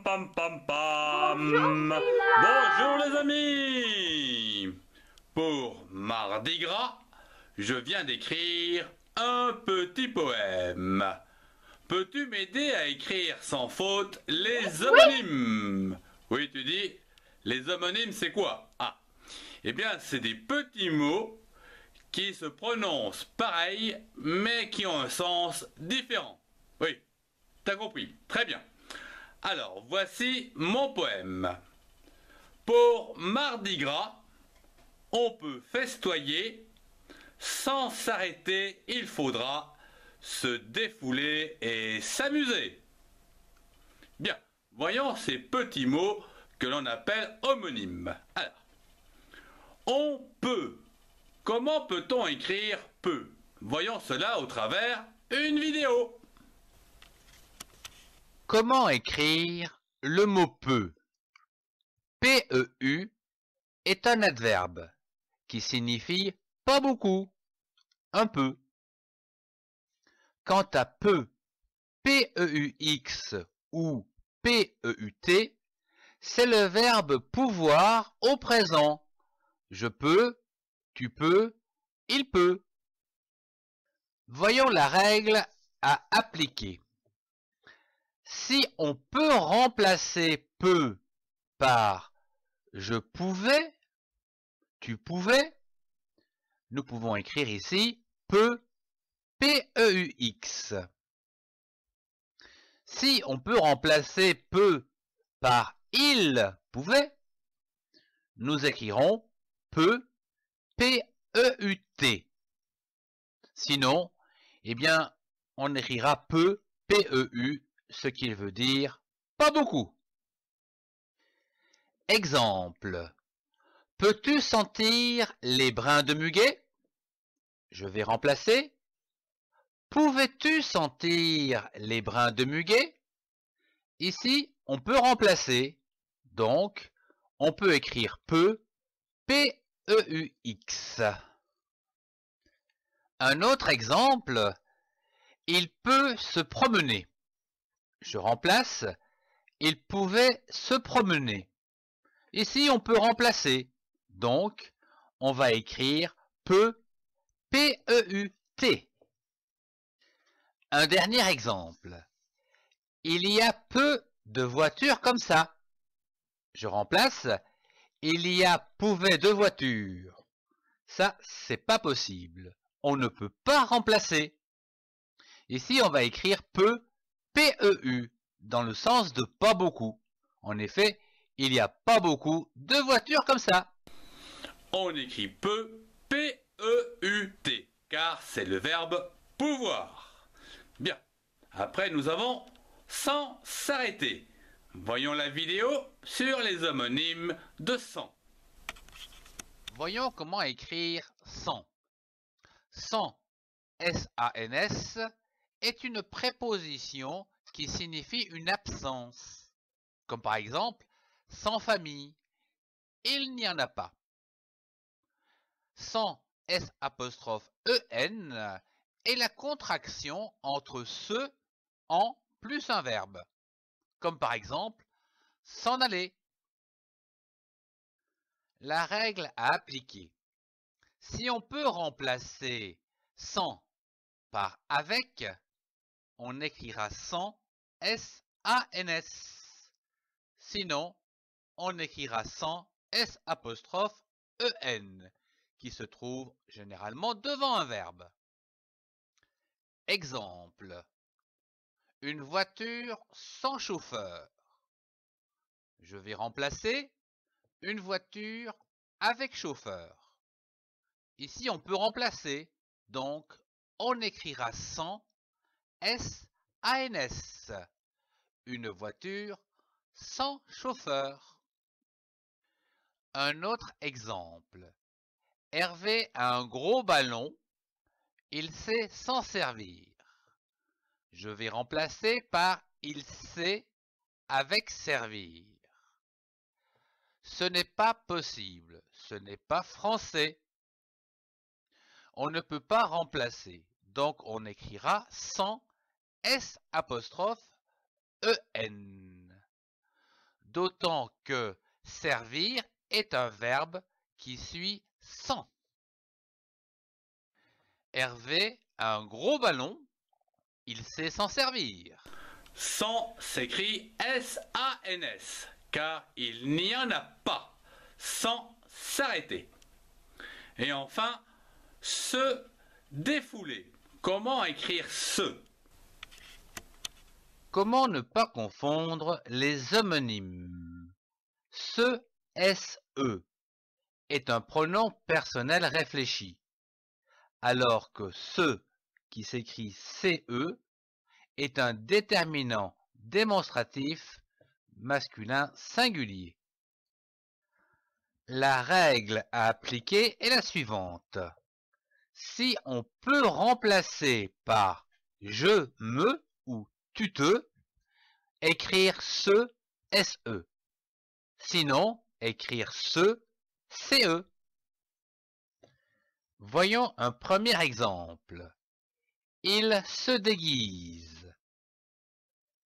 pam pam pam Bonjour pam. Sheila. Bonjour les amis. Pour Mardi Gras, je viens d'écrire un petit poème. Peux-tu m'aider à écrire sans faute les Oui, homonymes? Oui, tu dis, les homonymes c'est quoi? Ah, eh bien c'est des petits mots qui se prononcent pareil mais qui ont un sens différent. Oui, t'as compris, très bien. Alors, voici mon poème. Pour Mardi Gras, on peut festoyer, sans s'arrêter, il faudra se défouler et s'amuser. Bien, voyons ces petits mots que l'on appelle homonymes. Alors, on peut. Comment peut-on écrire peut? Voyons cela au travers une vidéo. Comment écrire le mot peu? Peu est un adverbe qui signifie pas beaucoup, un peu. Quant à peu, PEUX ou PEUT, c'est le verbe pouvoir au présent. Je peux, tu peux, il peut. Voyons la règle à appliquer. Si on peut remplacer peut par je pouvais, tu pouvais, nous pouvons écrire ici peut, P-E-U-X. Si on peut remplacer peut par il pouvait, nous écrirons peut, P-E-U-T. Sinon, eh bien, on écrira peu, P-E-U, ce qui veut dire pas beaucoup. Exemple. Peux-tu sentir les brins de muguet? Je vais remplacer. Pouvais-tu sentir les brins de muguet? Ici, on peut remplacer. Donc, on peut écrire peut, P-E-U-X. Un autre exemple, il peut se promener. Je remplace, il pouvait se promener. Ici, on peut remplacer. Donc, on va écrire peut, P-E-U-T. Un dernier exemple. Il y a peu de voitures comme ça. Je remplace. Il y a pouvait de voitures. Ça, c'est pas possible. On ne peut pas remplacer. Ici, on va écrire peu, P-E-U, dans le sens de pas beaucoup. En effet, il n'y a pas beaucoup de voitures comme ça. On écrit peut, P-E-U-T, car c'est le verbe pouvoir. Bien. Après, nous avons sans s'arrêter. Voyons la vidéo sur les homonymes de sans. Voyons comment écrire sans. Sans, S-A-N-S, est une préposition qui signifie une absence. Comme par exemple, sans famille, il n'y en a pas. Sans S'-E-N est la contraction entre ce, en plus un verbe. Comme par exemple, s'en aller. La règle à appliquer. Si on peut remplacer sans par avec, on écrira sans, S-A-N-S. Sinon, on écrira sans, S'-E-N, qui se trouve généralement devant un verbe. Exemple. Une voiture sans chauffeur. Je vais remplacer une voiture avec chauffeur. Ici, on peut remplacer, donc on écrira sans, S-A-N-S. Une voiture sans chauffeur. Un autre exemple. Hervé a un gros ballon, il sait s'en servir. Je vais remplacer par il sait avec servir. Ce n'est pas possible, ce n'est pas français. On ne peut pas remplacer, donc on écrira sans S'-E-N. d'autant que servir est un verbe qui suit sans. Hervé a un gros ballon, il sait s'en servir. Sans s'écrit S-A-N-S, car il n'y en a pas. Sans s'arrêter. Et enfin, se défouler. Comment écrire se? Comment ne pas confondre les homonymes? Ce, S-E, est un pronom personnel réfléchi, alors que ce, qui s'écrit C-E, est un déterminant démonstratif masculin singulier. La règle à appliquer est la suivante. Si on peut remplacer par je, me ou tu te, écrire ce, SE. Sinon, écrire ce, CE. Voyons un premier exemple. Il se déguise.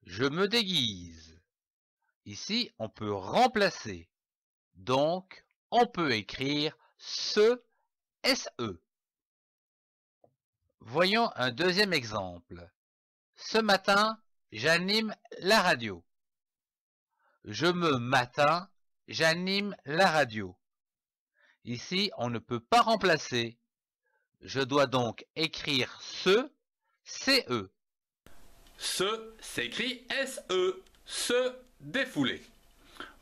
Je me déguise. Ici, on peut remplacer. Donc, on peut écrire se, SE. Voyons un deuxième exemple. Ce matin, j'anime la radio. Je me matin, j'anime la radio. Ici, on ne peut pas remplacer. Je dois donc écrire ce, CE. Se s'écrit S-E, se défouler.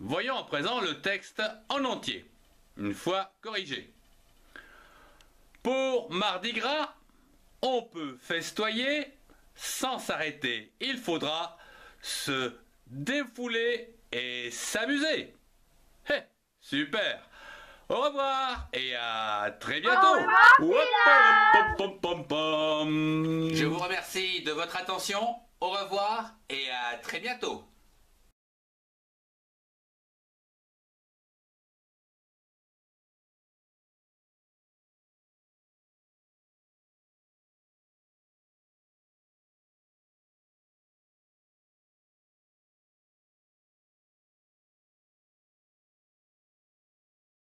Voyons à présent le texte en entier, une fois corrigé. Pour Mardi Gras, on peut festoyer sans s'arrêter. Il faudra se défouler et s'amuser. Hé, super. Au revoir et à très bientôt. Je vous remercie de votre attention. Au revoir et à très bientôt.